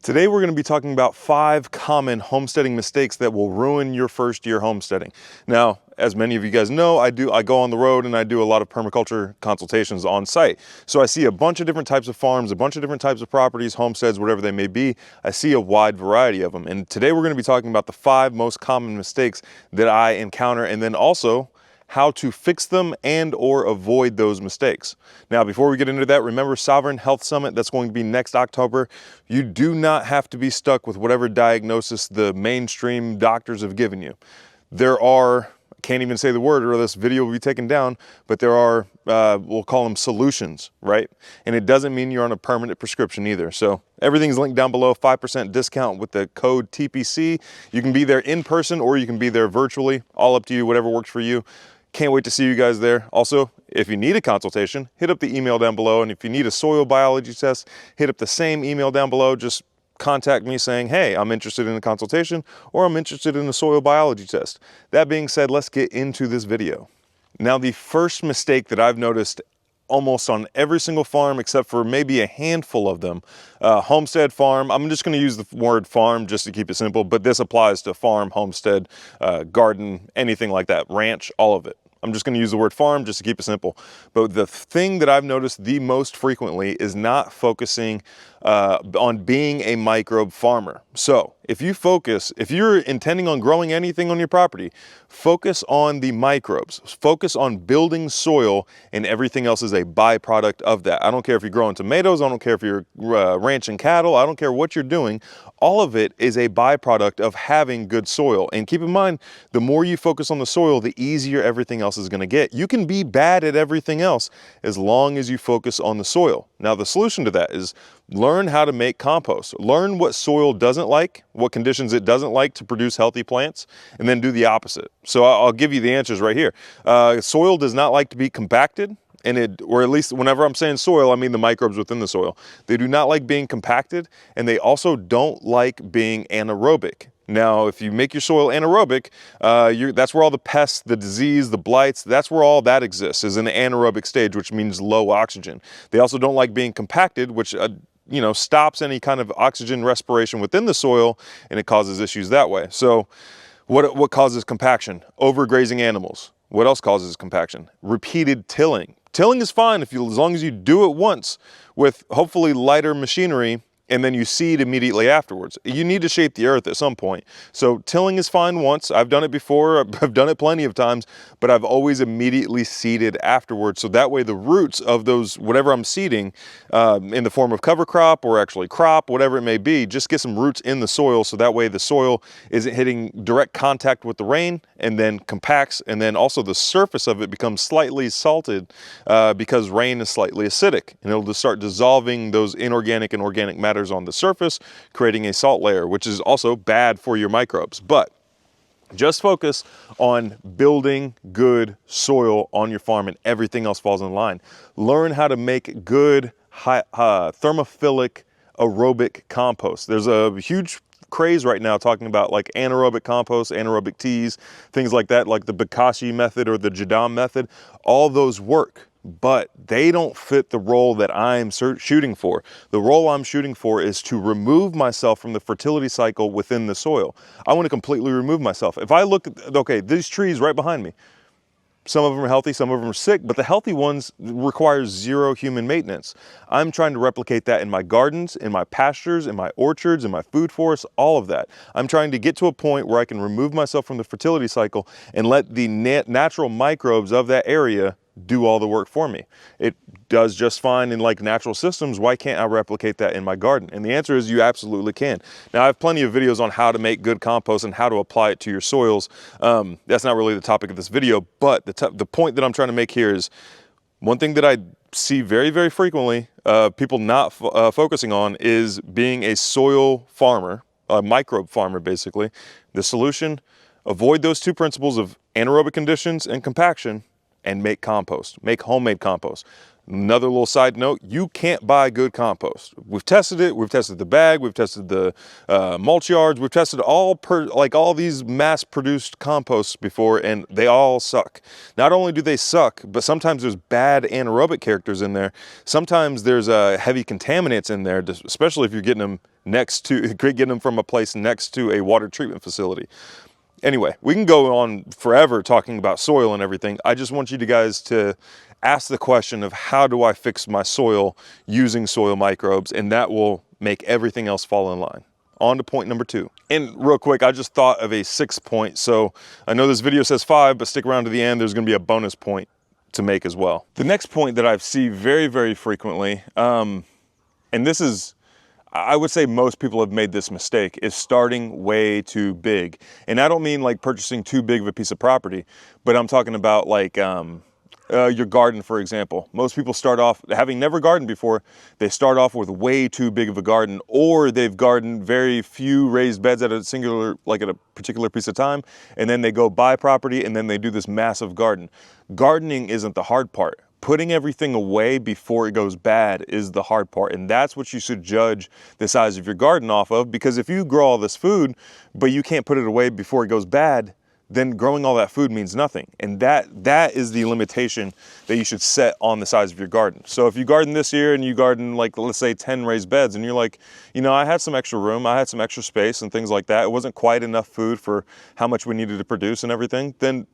Today we're going to be talking about 5 common homesteading mistakes that will ruin your first year homesteading. Now, as many of you guys know, I go on the road and I do a lot of permaculture consultations on site. So I see a bunch of different types of farms, a bunch of different types of properties, homesteads, whatever they may be. I see a wide variety of them. And today we're going to be talking about the 5 most common mistakes that I encounter, and then also how to fix them and or avoid those mistakes. Now, before we get into that, remember Sovereign Health Summit, that's going to be next October. You do not have to be stuck with whatever diagnosis the mainstream doctors have given you. There are, I can't even say the word or this video will be taken down, but there are, we'll call them solutions, right? And it doesn't mean you're on a permanent prescription either. So everything's linked down below, 5% discount with the code TPC. You can be there in person or you can be there virtually, all up to you, whatever works for you. Can't wait to see you guys there. Also, if you need a consultation, hit up the email down below. And if you need a soil biology test, hit up the same email down below. Just contact me saying, hey, I'm interested in a consultation or I'm interested in a soil biology test. That being said, let's get into this video. Now, the first mistake that I've noticed almost on every single farm except for maybe a handful of them, homestead, farm, I'm just going to use the word farm just to keep it simple, but this applies to farm, homestead, garden, anything like that, ranch, all of it. I'm just going to use the word farm just to keep it simple. But the thing that I've noticed the most frequently is not focusing on being a microbe farmer. So if you're intending on growing anything on your property, focus on the microbes, focus on building soil, and everything else is a byproduct of that. I don't care if you're growing tomatoes, I don't care if you're ranching cattle, I don't care what you're doing. All of it is a byproduct of having good soil. And keep in mind, the more you focus on the soil, the easier everything else is going to get. You can be bad at everything else as long as you focus on the soil. Now, the solution to that is learn how to make compost. Learn what soil doesn't like, what conditions it doesn't like to produce healthy plants, and then do the opposite. So I'll give you the answers right here. Soil does not like to be compacted. Or at least whenever I'm saying soil, I mean the microbes within the soil. They do not like being compacted, and they also don't like being anaerobic. Now, if you make your soil anaerobic, that's where all the pests, the disease, the blights, that's where all that exists, is in the anaerobic stage, which means low oxygen. They also don't like being compacted, which stops any kind of oxygen respiration within the soil, and it causes issues that way. So what causes compaction? Overgrazing animals. What else causes compaction? Repeated tilling. Tilling is fine as long as you do it once with hopefully lighter machinery, and then you seed immediately afterwards. You need to shape the earth at some point. So tilling is fine once. I've done it before. I've done it plenty of times, but I've always immediately seeded afterwards. So that way the roots of those, whatever I'm seeding, in the form of cover crop or actually crop, whatever it may be, just get some roots in the soil. So that way the soil isn't hitting direct contact with the rain and then compacts. And then also the surface of it becomes slightly salted because rain is slightly acidic, and it'll just start dissolving those inorganic and organic matter on the surface, creating a salt layer, which is also bad for your microbes. But just focus on building good soil on your farm and everything else falls in line. Learn how to make good thermophilic aerobic compost. There's a huge craze right now talking about like anaerobic compost, anaerobic teas, things like that, like the Bokashi method or the Jadam method. All those work, but they don't fit the role that I'm shooting for. The role I'm shooting for is to remove myself from the fertility cycle within the soil. I want to completely remove myself. If I look at, okay, these trees right behind me, some of them are healthy, some of them are sick, but the healthy ones require 0 human maintenance. I'm trying to replicate that in my gardens, in my pastures, in my orchards, in my food forests, all of that. I'm trying to get to a point where I can remove myself from the fertility cycle and let the natural microbes of that area do all the work for me. It does just fine in like natural systems. Why can't I replicate that in my garden? And the answer is you absolutely can. Now, I have plenty of videos on how to make good compost and how to apply it to your soils. That's not really the topic of this video, but the point that I'm trying to make here is one thing that I see very, very frequently, people not focusing on, is being a soil farmer, a microbe farmer, basically. The solution, avoid those 2 principles of anaerobic conditions and compaction, and make compost, make homemade compost. Another little side note, you can't buy good compost. We've tested it. We've tested the bag. We've tested the mulch yards. We've tested all these mass-produced composts before, and they all suck. Not only do they suck, but sometimes there's bad anaerobic characters in there. Sometimes there's heavy contaminants in there, especially if you're getting them from a place next to a water treatment facility. Anyway, we can go on forever talking about soil and everything. I just want you guys to ask the question of how do I fix my soil using soil microbes, and that will make everything else fall in line. On to point number 2. And real quick, I just thought of a 6th point. So I know this video says 5, but stick around to the end. There's going to be a bonus point to make as well. The next point that I see very, very frequently, and this is, I would say most people have made this mistake, is starting way too big. And I don't mean like purchasing too big of a piece of property, but I'm talking about like your garden, for example. Most people start off, having never gardened before, they start off with way too big of a garden, or they've gardened very few raised beds at a particular piece of time, and then they go buy property and then they do this massive garden. Gardening isn't the hard part. Putting everything away before it goes bad is the hard part, and that's what you should judge the size of your garden off of, because if you grow all this food, but you can't put it away before it goes bad, then growing all that food means nothing. And that is the limitation that you should set on the size of your garden. So if you garden this year and you garden like, let's say 10 raised beds, and you're like, you know, I had some extra room, I had some extra space and things like that. It wasn't quite enough food for how much we needed to produce and everything, then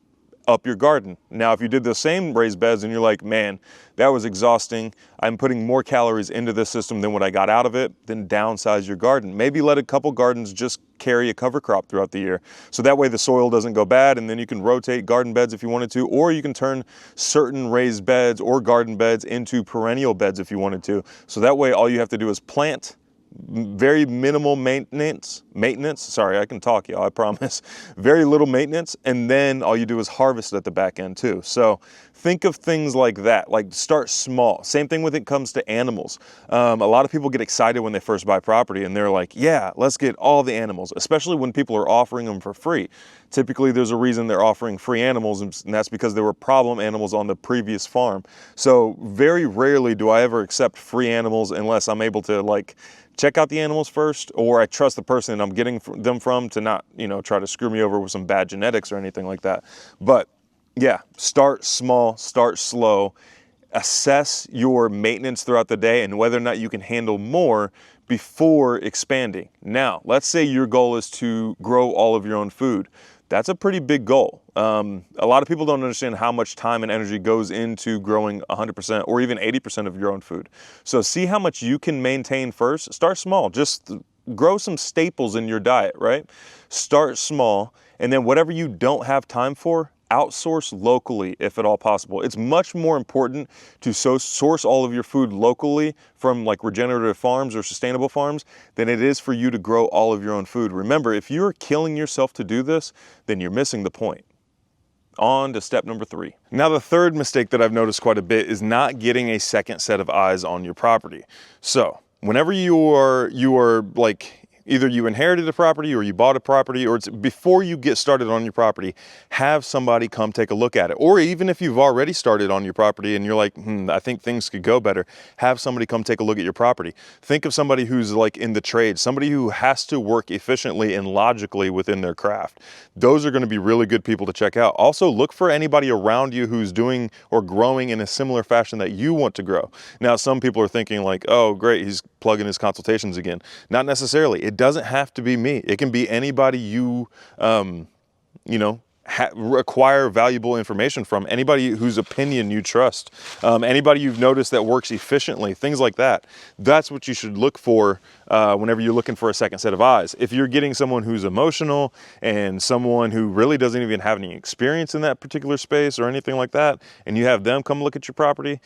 up your garden. Now, if you did the same raised beds and you're like, man, that was exhausting, I'm putting more calories into this system than what I got out of it, then downsize your garden. Maybe let a couple gardens just carry a cover crop throughout the year. So that way the soil doesn't go bad, and then you can rotate garden beds if you wanted to, or you can turn certain raised beds or garden beds into perennial beds if you wanted to. So that way all you have to do is plant, very minimal maintenance, sorry, I can talk, y'all, I promise. Very little maintenance, and then all you do is harvest at the back end too. So think of things like that, like start small. Same thing when it comes to animals. A lot of people get excited when they first buy property and they're like, yeah, let's get all the animals, especially when people are offering them for free. Typically there's a reason they're offering free animals, and that's because there were problem animals on the previous farm. So very rarely do I ever accept free animals unless I'm able to like check out the animals first, or I trust the person that I'm getting them from to not, you know, try to screw me over with some bad genetics or anything like that. But yeah, start small, start slow, assess your maintenance throughout the day and whether or not you can handle more before expanding. Now, let's say your goal is to grow all of your own food. That's a pretty big goal. A lot of people don't understand how much time and energy goes into growing 100% or even 80% of your own food. So see how much you can maintain first. Start small. Just grow some staples in your diet, right? Start small, and then whatever you don't have time for, outsource locally if at all possible. It's much more important to source all of your food locally from like regenerative farms or sustainable farms than it is for you to grow all of your own food. Remember, if you're killing yourself to do this, then you're missing the point. On to step number 3. Now, the third mistake that I've noticed quite a bit is not getting a second set of eyes on your property. So whenever you are like, either you inherited a property or you bought a property, or it's before you get started on your property, have somebody come take a look at it. Or even if you've already started on your property and you're like, I think things could go better, have somebody come take a look at your property. Think of somebody who's like in the trade, somebody who has to work efficiently and logically within their craft. Those are going to be really good people to check out. Also, look for anybody around you who's doing or growing in a similar fashion that you want to grow. Now, some people are thinking like, oh, great, he's plugging his consultations again. Not necessarily. It doesn't have to be me. It can be anybody you, acquire valuable information from, anybody whose opinion you trust, anybody you've noticed that works efficiently, things like that. That's what you should look for whenever you're looking for a second set of eyes. If you're getting someone who's emotional and someone who really doesn't even have any experience in that particular space or anything like that, and you have them come look at your property,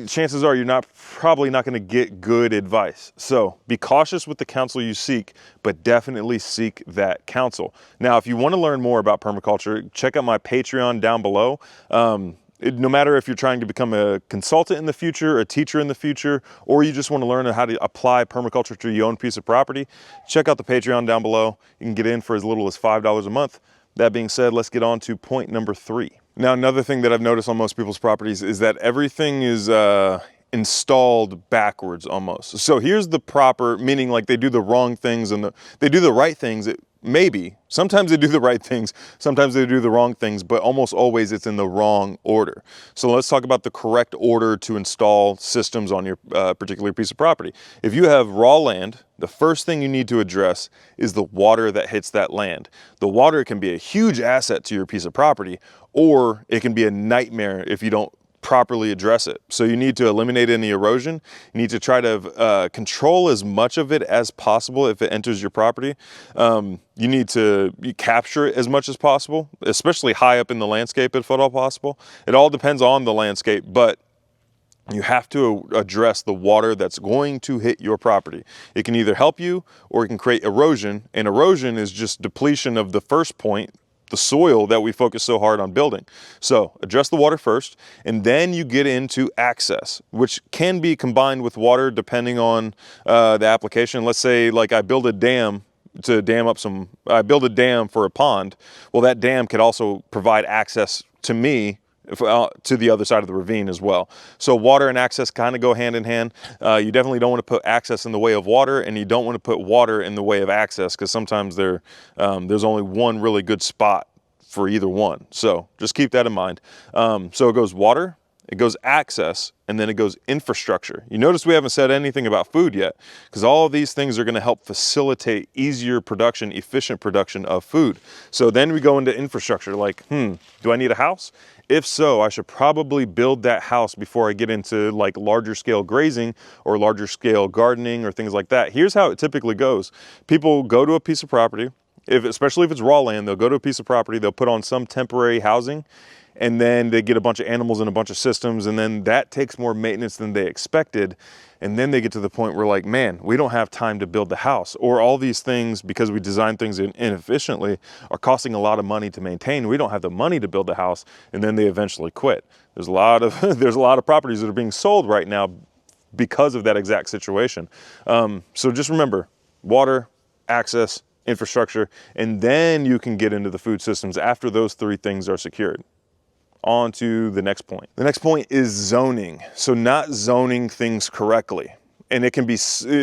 chances are you're probably not going to get good advice. So be cautious with the counsel you seek, but definitely seek that counsel. Now, if you want to learn more about permaculture, check out my Patreon down below. No matter if you're trying to become a consultant in the future, a teacher in the future, or you just want to learn how to apply permaculture to your own piece of property, check out the Patreon down below. You can get in for as little as $5 a month. That being said, let's get on to point number 3. Now, another thing that I've noticed on most people's properties is that everything is installed backwards almost. So here's the proper, meaning like they do the wrong things and they do the right things. Maybe, sometimes they do the right things, sometimes they do the wrong things, but almost always it's in the wrong order. So let's talk about the correct order to install systems on your particular piece of property. If you have raw land, the first thing you need to address is the water that hits that land. The water can be a huge asset to your piece of property, or it can be a nightmare if you don't properly address it. So you need to eliminate any erosion. You need to try to control as much of it as possible if it enters your property. You need to capture it as much as possible, especially high up in the landscape if at all possible. It all depends on the landscape, but you have to address the water that's going to hit your property. It can either help you or it can create erosion, and erosion is just depletion of the first point, the soil that we focus so hard on building. So address the water first, and then you get into access, which can be combined with water depending on the application. Let's say like I build a dam to dam up I build a dam for a pond. Well, that dam could also provide access to me to the other side of the ravine as well. So water and access kind of go hand in hand. You definitely don't want to put access in the way of water, and you don't want to put water in the way of access, because sometimes there's only one really good spot for either one. So just keep that in mind. So it goes water, it goes access, and then it goes infrastructure. You notice we haven't said anything about food yet, because all of these things are going to help facilitate easier production, efficient production of food. So then we go into infrastructure, like, do I need a house? If so, I should probably build that house before I get into like larger scale grazing or larger scale gardening or things like that. Here's how it typically goes. People go to a piece of property, especially if it's raw land, they'll go to a piece of property, they'll put on some temporary housing, and then they get a bunch of animals and a bunch of systems, and then that takes more maintenance than they expected. And then they get to the point where like, man, we don't have time to build the house, or all these things, because we design things inefficiently, are costing a lot of money to maintain. We don't have the money to build the house, and then they eventually quit. There's a lot of there's a lot of properties that are being sold right now because of that exact situation. So just remember, water, access, infrastructure, and then you can get into the food systems after those three things are secured. On to the next point. The next point is zoning. So not zoning things correctly. And it can be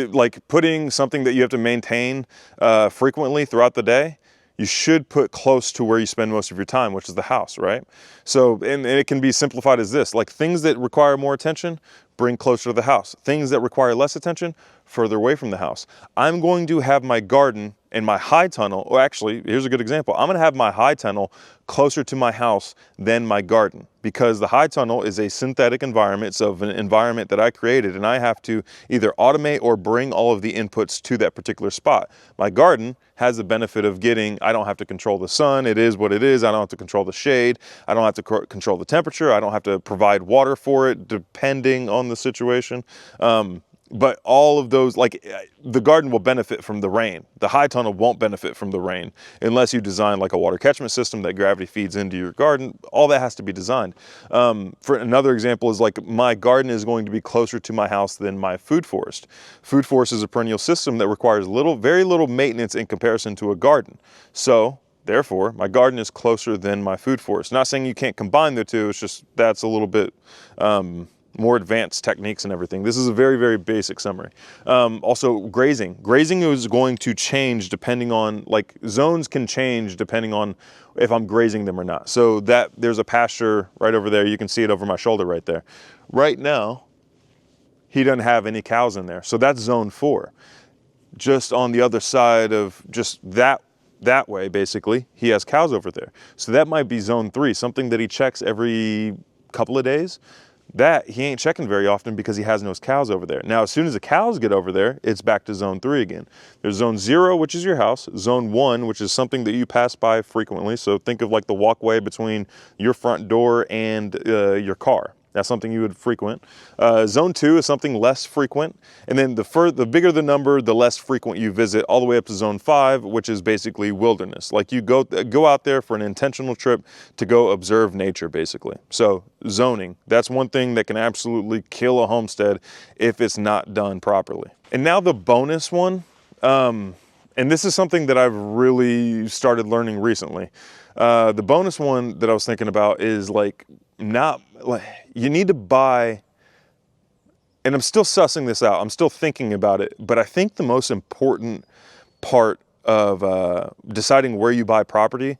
like putting something that you have to maintain frequently throughout the day. You should put close to where you spend most of your time, which is the house, right? So, and it can be simplified as this, like things that require more attention, bring closer to the house. Things that require less attention, further away from the house. I'm going to have my garden and my high tunnel, or actually, here's a good example. I'm gonna have my high tunnel closer to my house than my garden, because the high tunnel is a synthetic environment. It's of an environment that I created, and I have to either automate or bring all of the inputs to that particular spot. My garden has the benefit of I don't have to control the sun. It is what it is. I don't have to control the shade. I don't have to control the temperature. I don't have to provide water for it, depending on the situation. But all of those, like the garden will benefit from the rain. The high tunnel won't benefit from the rain unless you design like a water catchment system that gravity feeds into your garden. All that has to be designed. For another example is like my garden is going to be closer to my house than my food forest. Food forest is a perennial system that requires very little maintenance in comparison to a garden. So therefore, my garden is closer than my food forest. Not saying you can't combine the two, it's just that's a little bit more advanced techniques and everything. This is a very, very basic summary. Also, grazing. Grazing is going to change depending on, like, zones can change depending on if I'm grazing them or not. So there's a pasture right over there. You can see it over my shoulder right there. Right now, he doesn't have any cows in there. So that's zone 4. Just on the other side of just that way, basically, he has cows over there. So that might be zone 3, something that he checks every couple of days. That he ain't checking very often because he has no cows over there. Now, as soon as the cows get over there, it's back to zone 3 again. There's zone 0, which is your house. Zone 1, which is something that you pass by frequently. So think of like the walkway between your front door and your car. That's something you would frequent. Zone 2 is something less frequent. And then the bigger the number, the less frequent you visit, all the way up to zone 5, which is basically wilderness. Like you go out there for an intentional trip to go observe nature, basically. So zoning, that's one thing that can absolutely kill a homestead if it's not done properly. And now the bonus one, And this is something that I've really started learning recently. The bonus one that I was thinking about is like, not like, you need to buy, and I'm still sussing this out, I'm still thinking about it, but I think the most important part of deciding where you buy property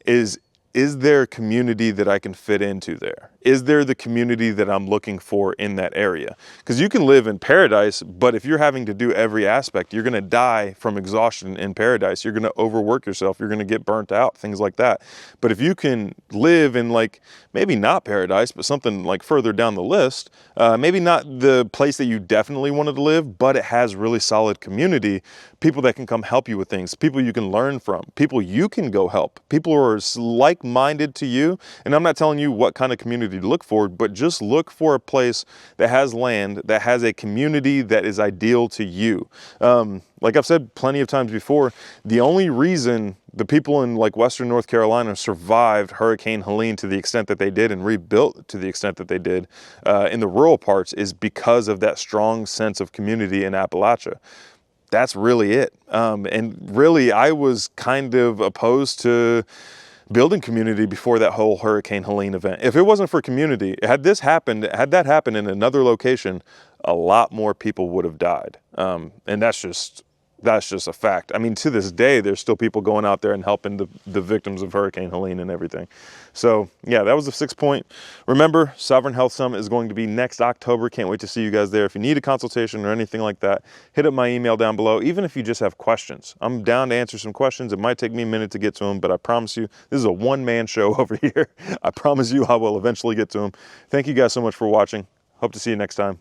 is there a community that I can fit into there? Is there the community that I'm looking for in that area? Because you can live in paradise, but if you're having to do every aspect, you're gonna die from exhaustion in paradise. You're gonna overwork yourself, you're gonna get burnt out, things like that. But if you can live in, like, maybe not paradise, but something like further down the list, maybe not the place that you definitely wanted to live, but it has really solid community, people that can come help you with things, people you can learn from, people you can go help, people who are like-minded to you. And I'm not telling you what kind of community to look for, but just look for a place that has land, that has a community that is ideal to you. Like I've said plenty of times before, the only reason the people in like Western North Carolina survived Hurricane Helene to the extent that they did and rebuilt to the extent that they did in the rural parts is because of that strong sense of community in Appalachia. That's really it. And really, I was kind of opposed to building community before that whole Hurricane Helene event. If it wasn't for community, had that happened in another location, a lot more people would have died. And that's just a fact. I mean, to this day, there's still people going out there and helping the victims of Hurricane Helene and everything. So yeah, that was the 6th point. Remember, Sovereign Health Summit is going to be next October. Can't wait to see you guys there. If you need a consultation or anything like that, hit up my email down below. Even if you just have questions, I'm down to answer some questions. It might take me a minute to get to them, but I promise you, this is a one-man show over here. I promise you I will eventually get to them. Thank you guys so much for watching. Hope to see you next time.